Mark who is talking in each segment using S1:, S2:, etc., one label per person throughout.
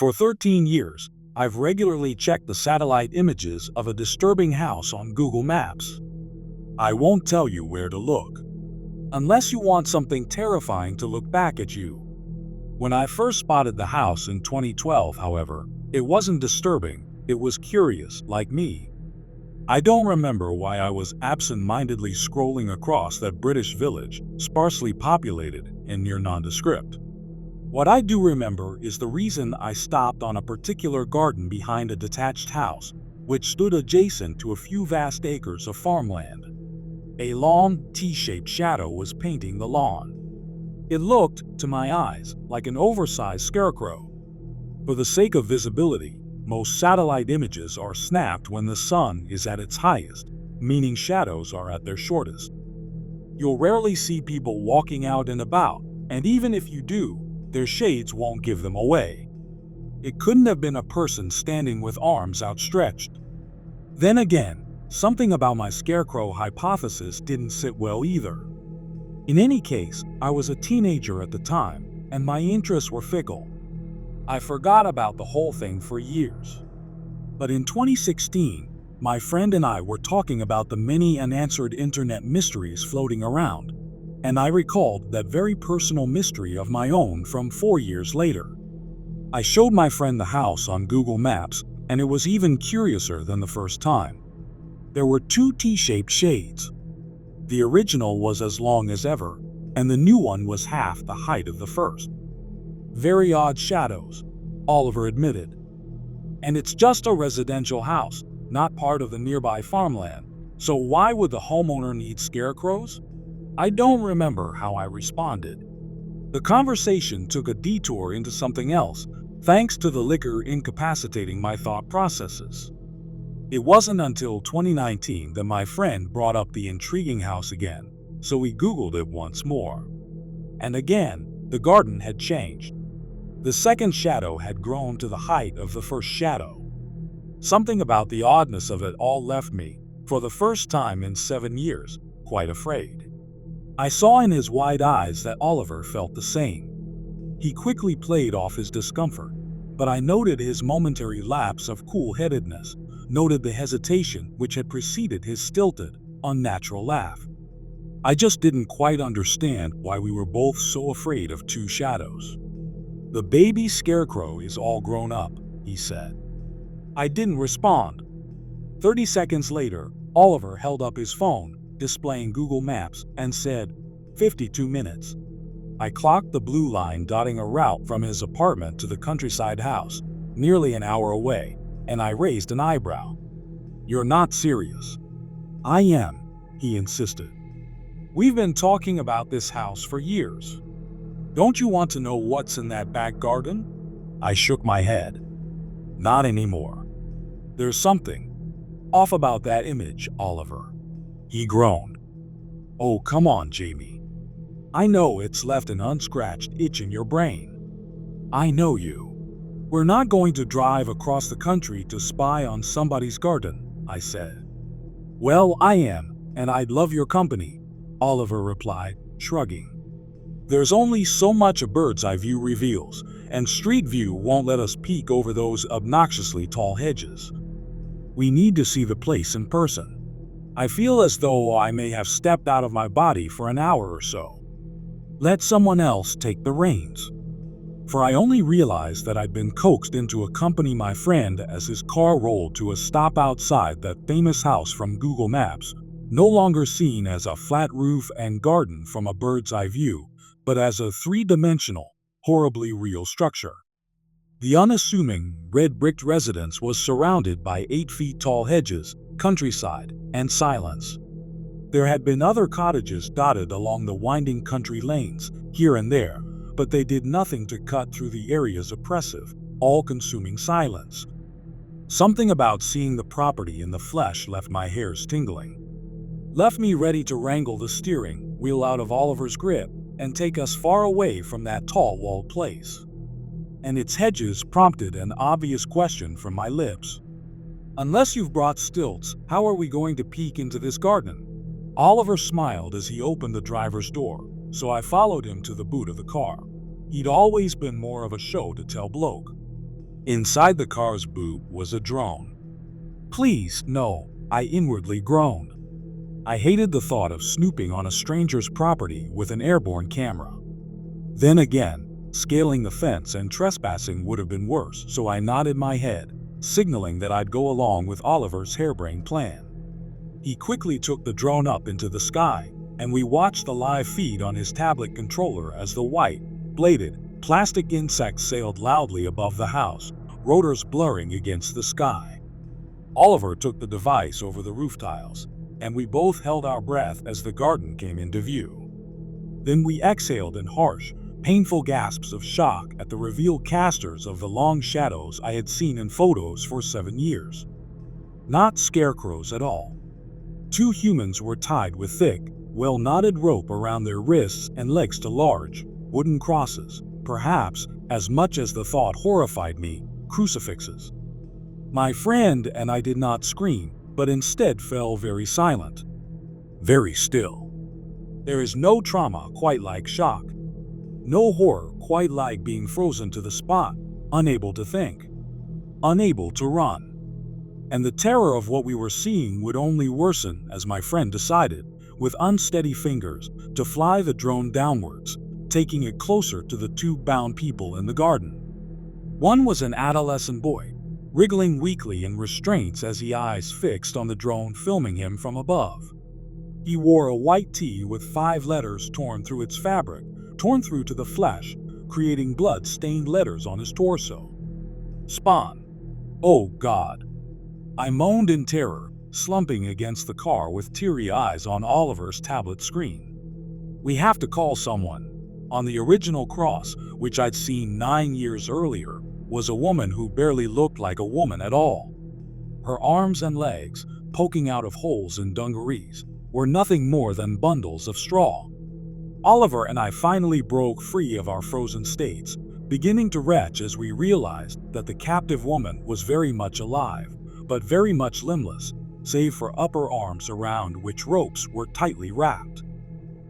S1: For 13 years, I've regularly checked the satellite images of a disturbing house on Google Maps. I won't tell you where to look, unless you want something terrifying to look back at you. When I first spotted the house in 2012, however, it wasn't disturbing, it was curious, like me. I don't remember why I was absent-mindedly scrolling across that British village, sparsely populated and near nondescript. What I do remember is the reason I stopped on a particular garden behind a detached house, which stood adjacent to a few vast acres of farmland. A long, T-shaped shadow was painting the lawn. It looked, to my eyes, like an oversized scarecrow. For the sake of visibility, most satellite images are snapped when the sun is at its highest, meaning shadows are at their shortest. You'll rarely see people walking out and about, and even if you do, their shades won't give them away. It couldn't have been a person standing with arms outstretched. Then again, something about my scarecrow hypothesis didn't sit well either. In any case, I was a teenager at the time, and my interests were fickle. I forgot about the whole thing for years. But in 2016, my friend and I were talking about the many unanswered internet mysteries floating around, and I recalled that very personal mystery of my own from 4 years later. I showed my friend the house on Google Maps, and it was even curiouser than the first time. There were 2 T-shaped shades. The original was as long as ever, and the new one was half the height of the first. Very odd shadows, Oliver admitted. And it's just a residential house, not part of the nearby farmland, so why would the homeowner need scarecrows? I don't remember how I responded. The conversation took a detour into something else, thanks to the liquor incapacitating my thought processes. It wasn't until 2019 that my friend brought up the intriguing house again, so we Googled it once more. And again, the garden had changed. The second shadow had grown to the height of the first shadow. Something about the oddness of it all left me, for the first time in 7 years, quite afraid. I saw in his wide eyes that Oliver felt the same. He quickly played off his discomfort, but I noted his momentary lapse of cool-headedness, noted the hesitation which had preceded his stilted, unnatural laugh. I just didn't quite understand why we were both so afraid of 2 shadows. "The baby scarecrow is all grown up," he said. I didn't respond. 30 seconds later, Oliver held up his phone, displaying Google Maps, and said, 52 minutes. I clocked the blue line dotting a route from his apartment to the countryside house, nearly an hour away, and I raised an eyebrow. "You're not serious." "I am," he insisted. "We've been talking about this house for years. Don't you want to know what's in that back garden?" I shook my head. "Not anymore. There's something off about that image, Oliver." He groaned. "Oh, come on, Jamie. I know it's left an unscratched itch in your brain. I know you. We're not going to drive across the country to spy on somebody's garden," I said. "Well, I am, and I'd love your company," Oliver replied, shrugging. "There's only so much a bird's eye view reveals, and street view won't let us peek over those obnoxiously tall hedges. We need to see the place in person. I feel as though I may have stepped out of my body for an hour or so. Let someone else take the reins." For I only realized that I'd been coaxed in to accompany my friend as his car rolled to a stop outside that famous house from Google Maps, no longer seen as a flat roof and garden from a bird's eye view, but as a 3-dimensional, horribly real structure. The unassuming, red-bricked residence was surrounded by 8 feet tall hedges, countryside, and silence. There had been other cottages dotted along the winding country lanes, here and there, but they did nothing to cut through the area's oppressive, all-consuming silence. Something about seeing the property in the flesh left my hairs tingling. Left me ready to wrangle the steering wheel out of Oliver's grip and take us far away from that tall-walled place. And its hedges prompted an obvious question from my lips. "Unless you've brought stilts, how are we going to peek into this garden?" Oliver smiled as he opened the driver's door, so I followed him to the boot of the car. He'd always been more of a show-to-tell bloke. Inside the car's boot was a drone. Please, no, I inwardly groaned. I hated the thought of snooping on a stranger's property with an airborne camera. Then again, scaling the fence and trespassing would have been worse, so I nodded my head, signaling that I'd go along with Oliver's harebrained plan. He quickly took the drone up into the sky, and we watched the live feed on his tablet controller as the white, bladed, plastic insects sailed loudly above the house, rotors blurring against the sky. Oliver took the device over the roof tiles, and we both held our breath as the garden came into view. Then we exhaled in harsh, painful gasps of shock at the revealed casters of the long shadows I had seen in photos for 7 years. Not scarecrows at all. 2 humans were tied with thick, well-knotted rope around their wrists and legs to large, wooden crosses, perhaps, as much as the thought horrified me, crucifixes. My friend and I did not scream, but instead fell very silent. Very still. There is no trauma quite like shock. No horror quite like being frozen to the spot, unable to think, unable to run. And the terror of what we were seeing would only worsen as my friend decided, with unsteady fingers, to fly the drone downwards, taking it closer to the 2 bound people in the garden. One was an adolescent boy, wriggling weakly in restraints as he eyes fixed on the drone filming him from above. He wore a white tee with 5 letters torn through its fabric, torn through to the flesh, creating blood-stained letters on his torso. Spawn. Oh God. I moaned in terror, slumping against the car with teary eyes on Oliver's tablet screen. We have to call someone. On the original cross, which I'd seen 9 years earlier, was a woman who barely looked like a woman at all. Her arms and legs, poking out of holes in dungarees, were nothing more than bundles of straw. Oliver and I finally broke free of our frozen states, beginning to retch as we realized that the captive woman was very much alive, but very much limbless, save for upper arms around which ropes were tightly wrapped.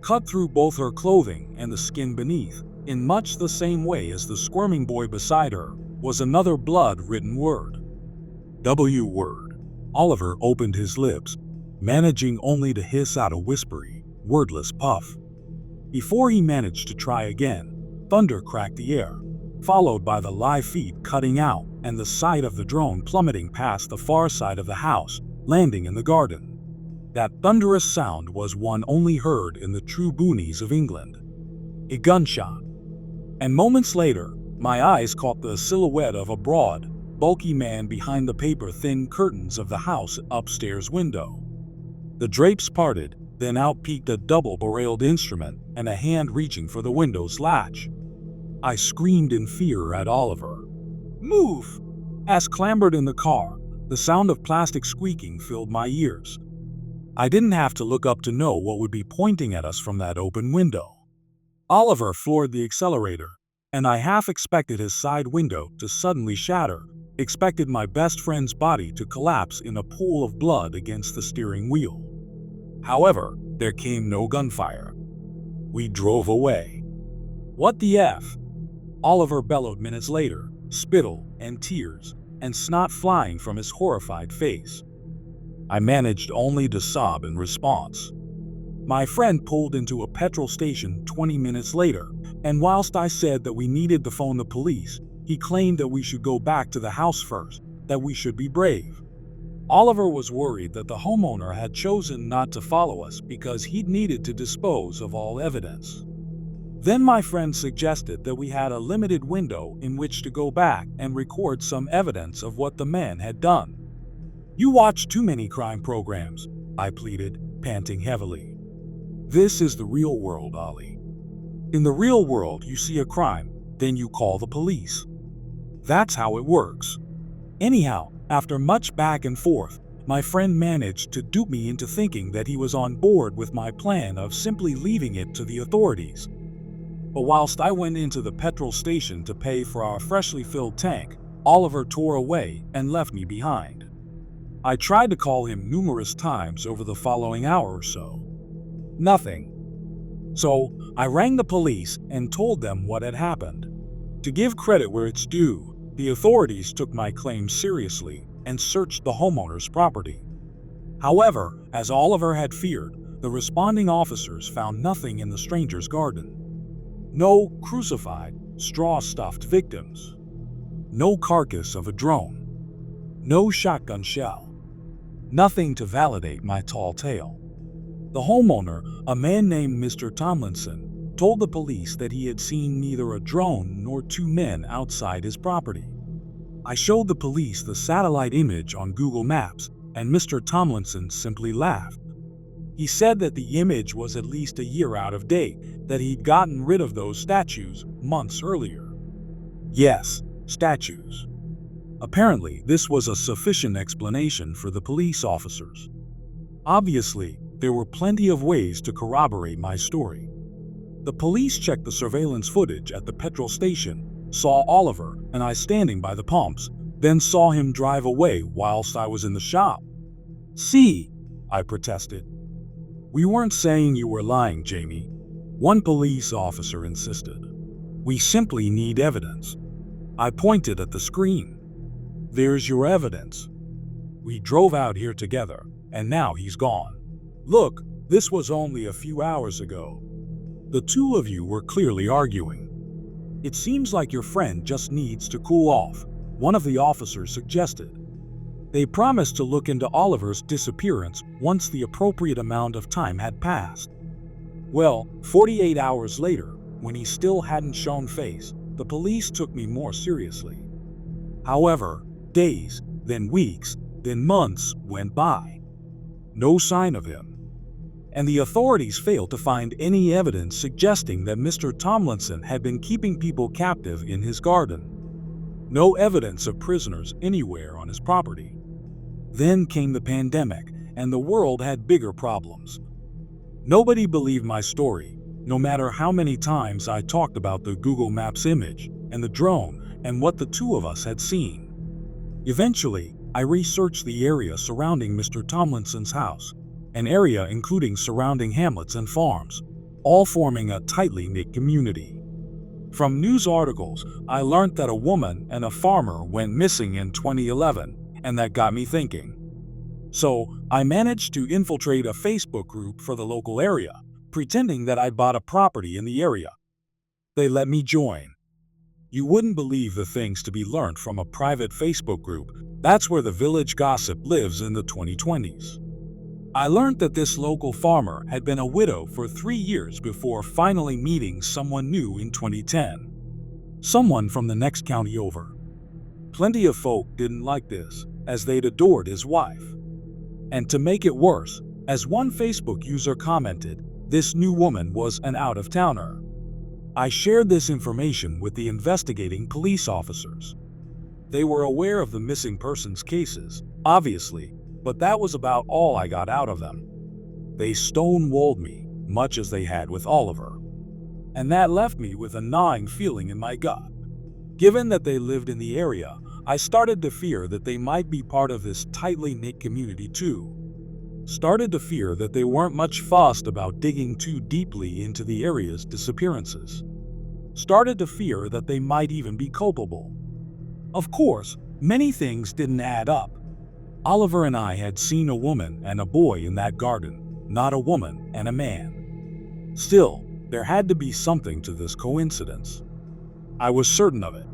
S1: Cut through both her clothing and the skin beneath, in much the same way as the squirming boy beside her, was another blood-written word. W word. Oliver opened his lips, managing only to hiss out a whispery, wordless puff. Before he managed to try again, thunder cracked the air, followed by the live feed cutting out and the sight of the drone plummeting past the far side of the house, landing in the garden. That thunderous sound was one only heard in the true boonies of England. A gunshot. And moments later, my eyes caught the silhouette of a broad, bulky man behind the paper-thin curtains of the house upstairs window. The drapes parted, then out peeked a double-barreled instrument and a hand reaching for the window's latch. I screamed in fear at Oliver. Move! As clambered in the car, the sound of plastic squeaking filled my ears. I didn't have to look up to know what would be pointing at us from that open window. Oliver floored the accelerator, and I half expected his side window to suddenly shatter, expected my best friend's body to collapse in a pool of blood against the steering wheel. However, there came no gunfire. We drove away. What the F? Oliver bellowed minutes later, spittle and tears and snot flying from his horrified face. I managed only to sob in response. My friend pulled into a petrol station 20 minutes later, and whilst I said that we needed to phone the police, he claimed that we should go back to the house first, that we should be brave. Oliver was worried that the homeowner had chosen not to follow us because he'd needed to dispose of all evidence. Then my friend suggested that we had a limited window in which to go back and record some evidence of what the man had done. You watch too many crime programs, I pleaded, panting heavily. This is the real world, Ollie. In the real world, you see a crime, then you call the police. That's how it works. Anyhow, after much back and forth, my friend managed to dupe me into thinking that he was on board with my plan of simply leaving it to the authorities. But whilst I went into the petrol station to pay for our freshly filled tank, Oliver tore away and left me behind. I tried to call him numerous times over the following hour or so. Nothing. So I rang the police and told them what had happened. To give credit where it's due, The authorities took my claim seriously and searched the homeowner's property. However, as Oliver had feared, the responding officers found nothing in the stranger's garden. No crucified, straw-stuffed victims. No carcass of a drone. No shotgun shell. Nothing to validate my tall tale. The homeowner, a man named Mr. Tomlinson, told the police that he had seen neither a drone nor two men outside his property. I showed the police the satellite image on Google Maps, and Mr. Tomlinson simply laughed. He said that the image was at least a year out of date, that he'd gotten rid of those statues months earlier. Yes, statues. Apparently, this was a sufficient explanation for the police officers. Obviously, there were plenty of ways to corroborate my story. The police checked the surveillance footage at the petrol station, saw Oliver and I standing by the pumps, then saw him drive away whilst I was in the shop. "See," I protested. "We weren't saying you were lying, Jamie," one police officer insisted. "We simply need evidence." I pointed at the screen. "There's your evidence. We drove out here together, and now he's gone. Look, this was only a few hours ago. The two of you were clearly arguing. It seems like your friend just needs to cool off," one of the officers suggested. They promised to look into Oliver's disappearance once the appropriate amount of time had passed. Well, 48 hours later, when he still hadn't shown face, the police took me more seriously. However, days, then weeks, then months went by. No sign of him. And the authorities failed to find any evidence suggesting that Mr. Tomlinson had been keeping people captive in his garden. No evidence of prisoners anywhere on his property. Then came the pandemic, and the world had bigger problems. Nobody believed my story, no matter how many times I talked about the Google Maps image and the drone and what the two of us had seen. Eventually, I researched the area surrounding Mr. Tomlinson's house, an area including surrounding hamlets and farms, all forming a tightly knit community. From news articles, I learned that a woman and a farmer went missing in 2011, and that got me thinking. So, I managed to infiltrate a Facebook group for the local area, pretending that I bought a property in the area. They let me join. You wouldn't believe the things to be learned from a private Facebook group. That's where the village gossip lives in the 2020s. I learned that this local farmer had been a widow for 3 years before finally meeting someone new in 2010. Someone from the next county over. Plenty of folk didn't like this, as they'd adored his wife. And to make it worse, as one Facebook user commented, this new woman was an out-of-towner. I shared this information with the investigating police officers. They were aware of the missing persons cases, obviously, but that was about all I got out of them. They stonewalled me, much as they had with Oliver. And that left me with a gnawing feeling in my gut. Given that they lived in the area, I started to fear that they might be part of this tightly knit community too. Started to fear that they weren't much fussed about digging too deeply into the area's disappearances. Started to fear that they might even be culpable. Of course, many things didn't add up. Oliver and I had seen a woman and a boy in that garden, not a woman and a man. Still, there had to be something to this coincidence. I was certain of it.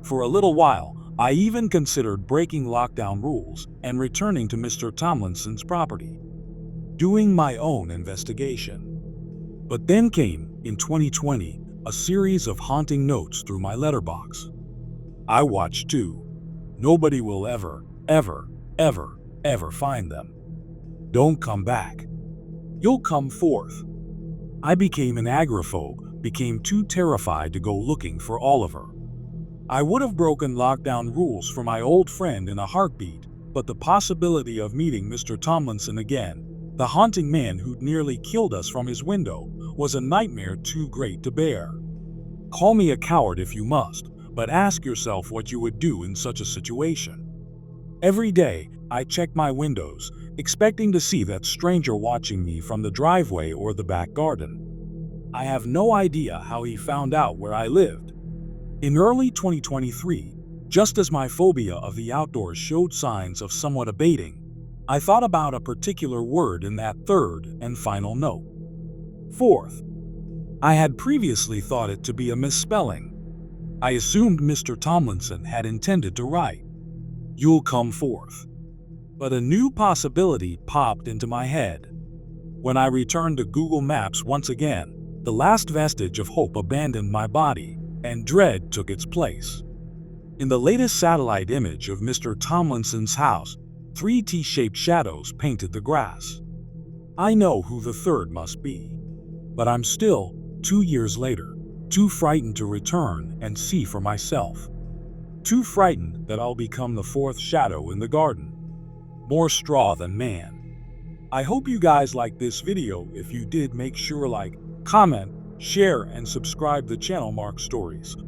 S1: For a little while, I even considered breaking lockdown rules and returning to Mr. Tomlinson's property, doing my own investigation. But then came, in 2020, a series of haunting notes through my letterbox. I watched too. Nobody will ever find them. Don't come back. You'll come forth. I became an agoraphobe, became too terrified to go looking for Oliver. I would have broken lockdown rules for my old friend in a heartbeat, but the possibility of meeting Mr. Tomlinson again, the haunting man who'd nearly killed us from his window, was a nightmare too great to bear. Call me a coward if you must, but ask yourself what you would do in such a situation. Every day, I check my windows, expecting to see that stranger watching me from the driveway or the back garden. I have no idea how he found out where I lived. In early 2023, Just as my phobia of the outdoors showed signs of somewhat abating, I thought about a particular word in that third and final note. Fourth, I had previously thought it to be a misspelling. I assumed Mr. Tomlinson had intended to write, "You'll come forth." But a new possibility popped into my head. When I returned to Google Maps once again, the last vestige of hope abandoned my body, and dread took its place. In the latest satellite image of Mr. Tomlinson's house, 3 T-shaped shadows painted the grass. I know who the third must be, but I'm still, 2 years later, too frightened to return and see for myself. Too frightened that I'll become the fourth shadow in the garden. More straw than man. I hope you guys liked this video. If you did, make sure like, comment, share, and subscribe the channel Mark Stories.